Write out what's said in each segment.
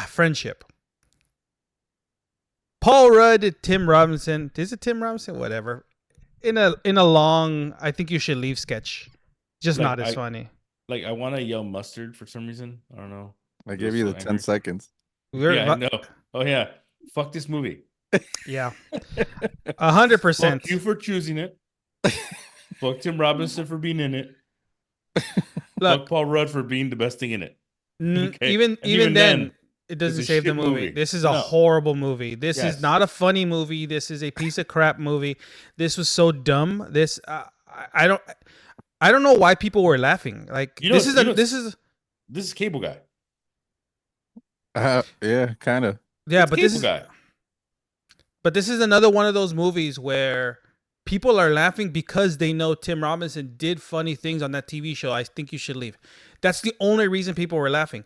Friendship. Paul Rudd, Tim Robinson. Is it Tim Robinson? Whatever. In a long, I think you should leave sketch. Just Like not as funny. I want to yell mustard for some reason. I don't know. I I'm gave just you so the 10 angry. seconds. Yeah, I know. Oh yeah, fuck this movie. Yeah, 100%. Fuck you for choosing it. Fuck Tim Robinson for being in it. Look, Fuck Paul Rudd for being the best thing in it. Okay. even then, it doesn't it's a save the shit movie. movie. This is a No. horrible movie. This Yes. is not a funny movie. This is a piece of crap movie. This was so dumb. This I don't know why people were laughing. Like You know- this is you know- this is This is Cable Guy. Yeah, kind of. yeah, It's but Cable this is Guy. But this is another one of those movies where people are laughing because they know Tim Robinson did funny things on that TV show. I think you should leave. That's the only reason people were laughing.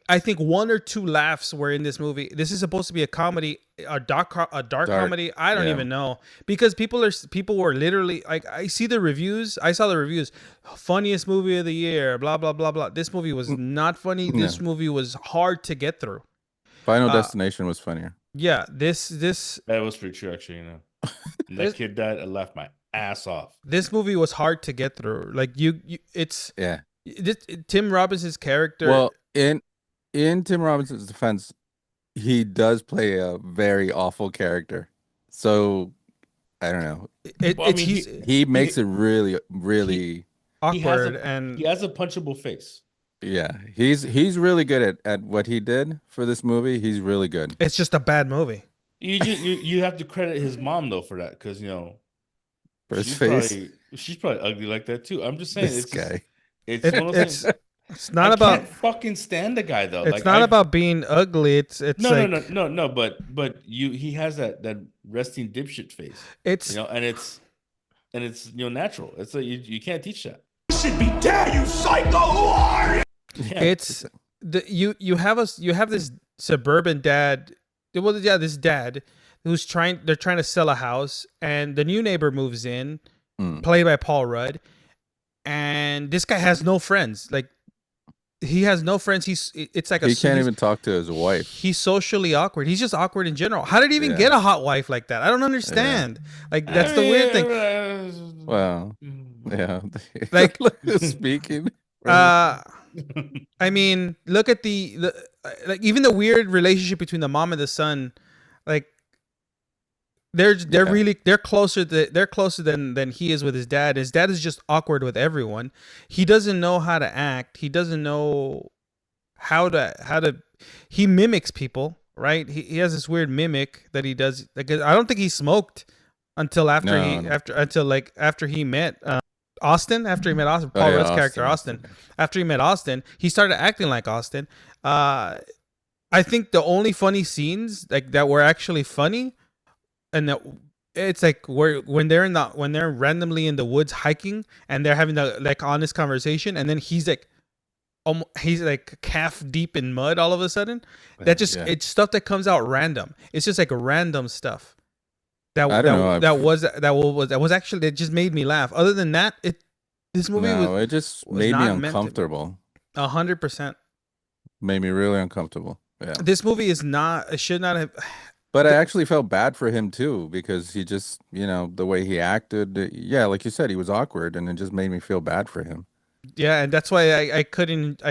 I think one or two laughs were in this movie. This is supposed to be a comedy, a dark comedy. I don't even know, because people were literally like, I see the reviews. I saw the reviews. Funniest movie of the year. Blah blah blah blah. This movie was not funny. This movie was hard to get through. Final Destination was funnier. Yeah, this That was pretty true, actually. You know, when that kid died, I laughed my ass off. This movie was hard to get through. Like it's Yeah. Tim Robinson's character. Well, in Tim Robinson's defense, he does play a very awful character. So I don't know. Well, I mean, He makes it really, really awkward, he has a punchable face. yeah. He's really good at what he did for this movie. He's really good. It's just a bad movie. You have to credit his mom though for that, because For his face. she's probably ugly like that too. I'm just saying, This guy. It's one of those things. It's not I about can't fucking stand the guy though. It's not about being ugly. It's no. But he has that resting dipshit face. It's and it's natural. It's like you can't teach that. You should be dead, you psycho. Who are you? Yeah. It's you have this suburban dad. Well, yeah, this dad who's they're trying to sell a house, and the new neighbor moves in, played by Paul Rudd, and this guy has no friends. Like, he has no friends. It's like he can't even talk to his wife. He's socially awkward. He's just awkward in general. How did he even get a hot wife like that? I don't understand. Like, that's the weird thing. Well, yeah. Like speaking. I mean, look at the like, even the weird relationship between the mom and the son. Like, they're closer than he is with his dad. His dad is just awkward with everyone. He doesn't know how to act. He doesn't know how to he mimics people, right? He has this weird mimic that he does. Like, I don't think he smoked until after he met Austin. After he met Austin, Paul Rudd's character Austin. After he met Austin, he started acting like Austin. I think the only funny scenes like that were actually funny, and that it's like when they're randomly in the woods hiking and they're having the like honest conversation, and then he's like calf deep in mud all of a sudden. That just it's stuff that comes out random. It's just like random stuff. That was actually, it just made me laugh. Other than that, this movie it just made me uncomfortable. 100%. Made me really uncomfortable. Yeah. This movie should not have. But I actually felt bad for him too, because he just, the way he acted. Yeah, like you said, he was awkward, and it just made me feel bad for him. Yeah, and that's why I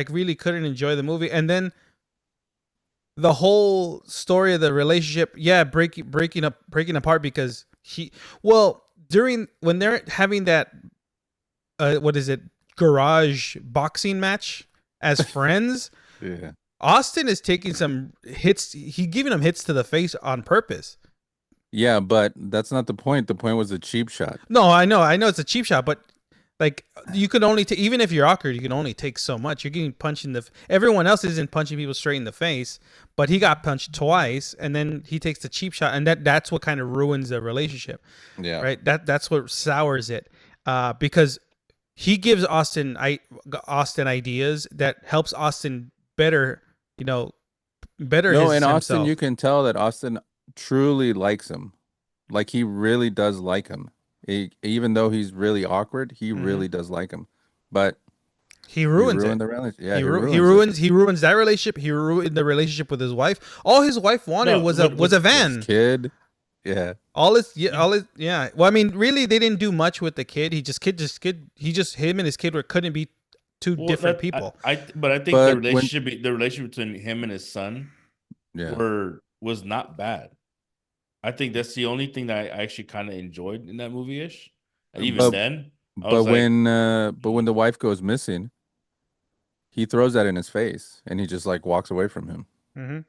really couldn't enjoy the movie. And then the whole story of the relationship, breaking apart because when they're having that garage boxing match as friends. Yeah. Austin is taking some hits. He's giving him hits to the face on purpose. Yeah, but that's not the point. The point was a cheap shot. No, I know it's a cheap shot, but like, you could only even if you're awkward, you can only take so much. You're getting punched in everyone else isn't punching people straight in the face, but he got punched twice, and then he takes the cheap shot, and that's what kind of ruins the relationship. Yeah. Right? That's what sours it. Because he gives Austin ideas that helps Austin better himself. Austin, you can tell that Austin truly likes him. Like, he really does like him. Even though he's really awkward, he really does like him. But He ruins ruined it. the relationship. Yeah, He ruins that relationship. He ruined the relationship with his wife. All his wife wanted No, was but- a it. van. His kid. Yeah. All his yeah. Well, I mean, really, they didn't do much with the kid. Him and his kid couldn't be two Well, different that- people. but I think But the when- relationship between him and his son Yeah. was not bad. I think that's the only thing that I actually kind of enjoyed in that movie ish. And even But- then, I But was like, when the wife goes missing, he throws that in his face and he just like walks away from him. Mm-hmm.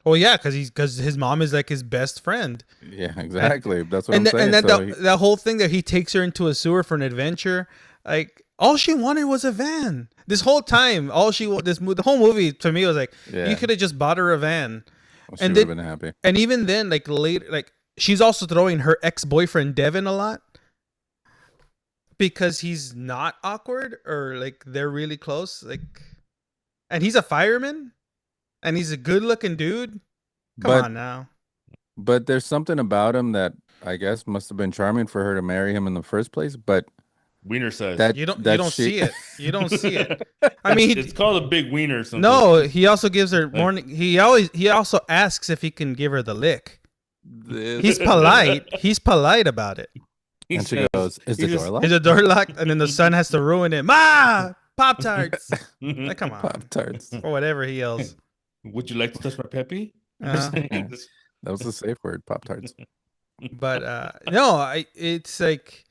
Well, yeah, because his mom is like his best friend. Yeah, exactly. That's what And I'm saying. and then So that whole thing that he takes her into a sewer for an adventure, like all she wanted was a van. This whole time, the whole movie to me was like, Yeah. you could have just bought her a van. she and would have then- been happy. And even then, like later, like she's also throwing her ex-boyfriend Devin a lot because he's not awkward or like they're really close. Like, and he's a fireman, and he's a good-looking dude. Come But on now. but there's something about him that I guess must have been charming for her to marry him in the first place. But Wiener says that You don't that see it. You don't see it. I mean, it's called a big wiener. Or something. no, he also gives her morning. He also asks if he can give her the lick. He's polite. He's polite about it. He And she says- goes, "Is he the just- door locked?" Is the door locked? And then the son has to ruin it. Ma, Pop Tarts. Like, come on, Pop Tarts. or whatever he yells. Would you like to touch my peppy? That was a safe word, Pop Tarts. But no, it's like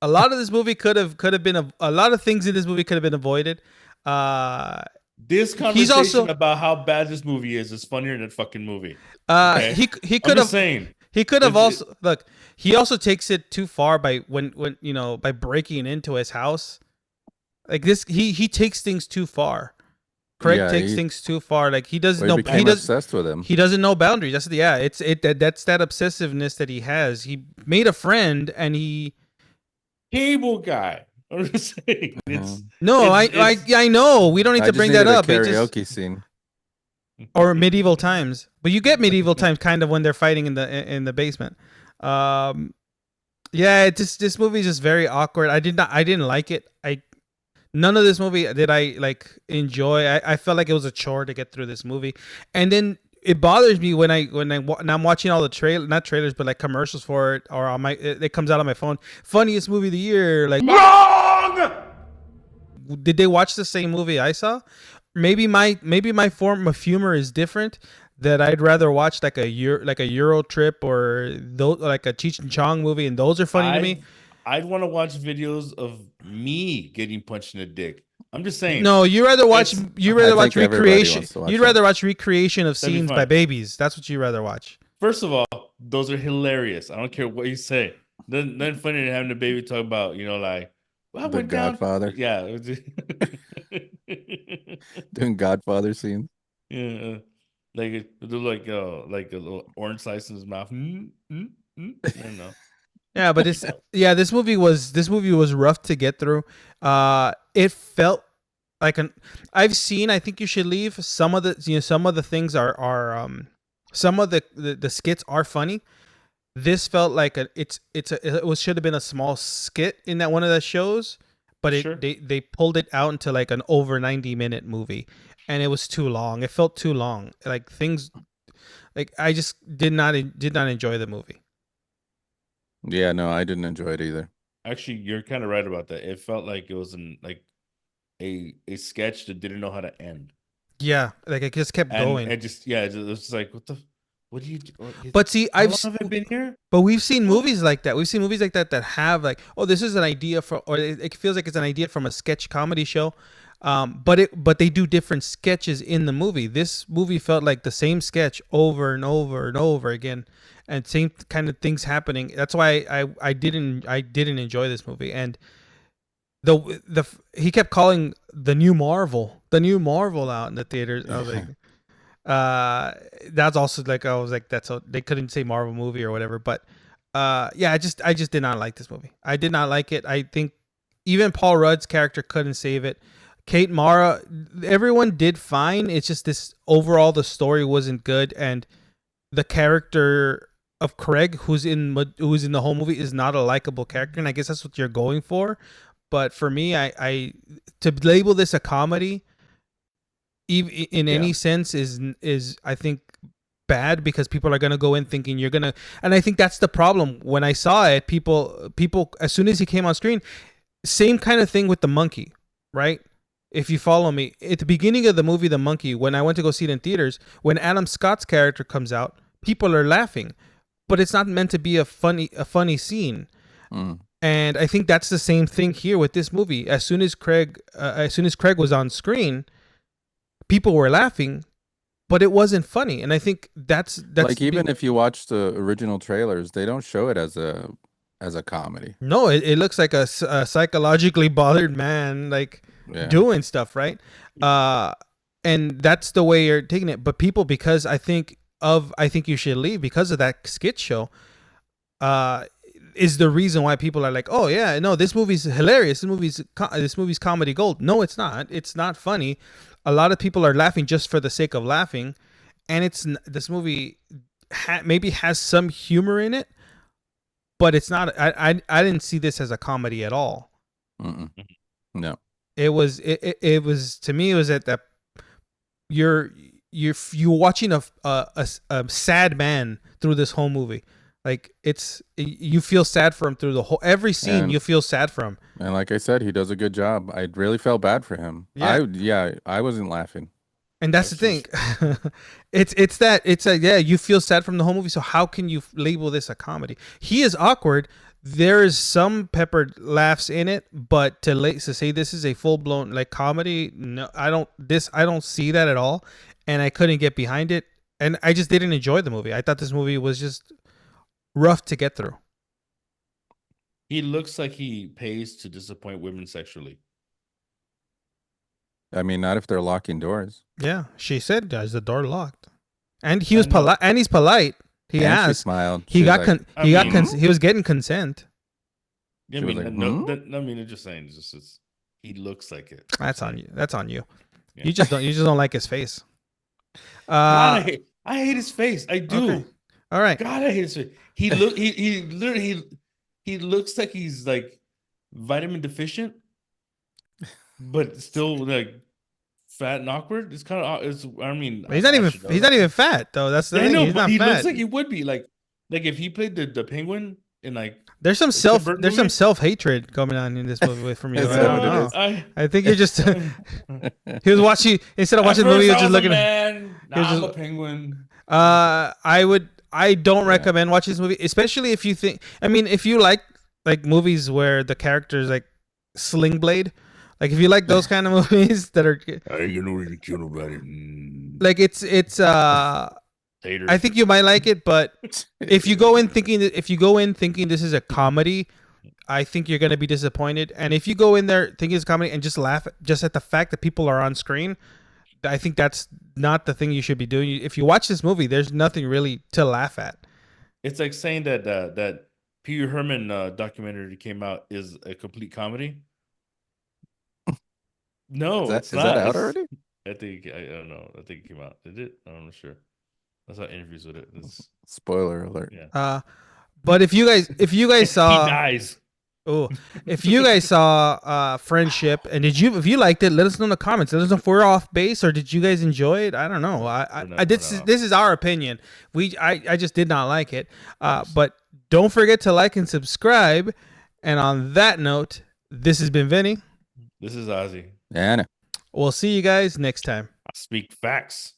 a lot of this movie could have been a lot of things in this movie could have been avoided. This He's conversation also- about how bad this movie is funnier than that fucking movie. Okay. He I'm could just have saying. he could have It's- also look. He also takes it too far by when by breaking into his house. Like this, he takes things too far. Craig Yeah, takes he- things too far. Like he doesn't Well, know. he became He does. obsessed with him. He doesn't know boundaries. That's that's that obsessiveness that he has. He made a friend, and he Cable guy. I'm just saying. It's Uh-huh. no. It's- I know. We don't need I to just bring that needed a up. It just- karaoke scene. or medieval times, but you get medieval times kind of when they're fighting in the basement. Yeah, this movie is just very awkward. I didn't like it. None of this movie did I like enjoy. I felt like it was a chore to get through this movie, and then it bothers me when I'm watching all the not trailers, but like commercials for it, or on it comes out on my phone. Funniest movie of the year. Like, Wrong! did they watch the same movie I saw? Maybe my form of humor is different. That I'd rather watch like a Euro Trip or like a Cheech and Chong movie, and those are funny to me. I'd want to watch videos of me getting punched in the dick. I'm just saying. No, you rather watch It's- I think everybody recreation. wants to watch You'd that. rather watch recreation of That'd be scenes by fun. babies. That's what you rather watch. First of all, those are hilarious. I don't care what you say. Then funny to having the baby talk about, like I The went down- Godfather. Yeah. it was- Doing Godfather scenes. yeah. Like it do like a little orange slice in his mouth. I don't know. Yeah, but this movie was rough to get through. It felt like I think You Should Leave. Some of the things are some of the skits are funny. This felt like it should have been a small skit in that one of the shows, but Sure. they pulled it out into like an over 90-minute movie, and it was too long. It felt too long. Like things, like I just did not enjoy the movie. Yeah, no, I didn't enjoy it either. Actually, you're kind of right about that. It felt like it was a sketch that didn't know how to end. Yeah, like it just kept going. And just it was just like, what do you do? But see, How long have I been here? But we've seen movies like that. We've seen movies like that have like, oh, this is an idea for, or it feels like it's an idea from a sketch comedy show. But they do different sketches in the movie. This movie felt like the same sketch over and over and over again, and same kind of things happening. That's why I didn't enjoy this movie. And he kept calling the new Marvel out in the theaters. I was like, that's also like, I was like, they couldn't say Marvel movie or whatever. But yeah, I just did not like this movie. I did not like it. I think even Paul Rudd's character couldn't save it. Kate Mara, everyone did fine. It's just this overall, the story wasn't good, and the character of Craig, who's in the whole movie, is not a likable character, and I guess that's what you're going for. but for me, I to label this a comedy, in any sense, is I think bad, because people are gonna go in thinking you're gonna, and I think that's the problem. When I saw it, people as soon as he came on screen, same kind of thing with the monkey, right? If you follow me, at the beginning of the movie, The Monkey, when I went to go see it in theaters, when Adam Scott's character comes out, people are laughing, but it's not meant to be a funny scene. And I think that's the same thing here with this movie. As soon as Craig was on screen, people were laughing, but it wasn't funny. And I think that's like, even if you watch the original trailers, they don't show it as a comedy. No, it looks like a psychologically bothered man, like doing stuff, right? And that's the way you're taking it. But people, because I think You Should Leave, because of that skit show, is the reason why people are like, oh yeah, no, this movie's hilarious. This movie's comedy gold. No, it's not. It's not funny. A lot of people are laughing just for the sake of laughing, and this movie maybe has some humor in it, but it's not. I didn't see this as a comedy at all. No. It was to me, it was at that you're watching a sad man through this whole movie. Like, you feel sad for him through the whole, every scene. You feel sad for him. And like I said, he does a good job. I really felt bad for him. I wasn't laughing. And that's the thing. You feel sad from the whole movie. So how can you label this a comedy? He is awkward. There is some peppered laughs in it, but to say this is a full blown like comedy, no, I don't see that at all, and I couldn't get behind it, and I just didn't enjoy the movie. I thought this movie was just rough to get through. He looks like he pays to disappoint women sexually. I mean, not if they're locking doors. Yeah, she said, "Is the door locked?" And he was polite. And he's polite. He asked. She smiled. He was getting consent. Yeah, I mean, I'm just saying, he looks like it. That's on you. That's on you. Yeah. You just don't like his face. God, I hate his face. I do. Okay. All right. God, I hate his face. He literally looks like he's like vitamin deficient, but still like fat and awkward. It's kind of. He's not even fat though. That's the thing. Know, he's not he fat. looks like he would be like if he played the penguin in like. There's some self-hatred going on in this movie from you. I think you're just. He was watching, instead of watching the movie, he was just looking. I'm a penguin. I don't recommend watching this movie, especially if you think. I mean, if you like movies where the characters like Sling Blade, like if you like those kind of movies that are. I ain't gonna really kill nobody. Like it's. I think you might like it, but if you go in thinking this is a comedy, I think you're gonna be disappointed. And if you go in there thinking it's a comedy and just laugh just at the fact that people are on screen, I think that's not the thing you should be doing. If you watch this movie, there's nothing really to laugh at. It's like saying that Pee Wee Herman documentary that came out is a complete comedy. No, is that out already? I don't know. I think it came out. Did it? I'm not sure. I saw interviews with it. Spoiler alert. Yeah. But if you guys saw, he dies. Oh, if you guys saw Friendship, and if you liked it, let us know in the comments. Let us know if we're off base or did you guys enjoy it? I don't know. This is our opinion. I just did not like it. But don't forget to like and subscribe. And on that note, this has been Vinny. This is Ozzy. Anna. We'll see you guys next time. I speak facts.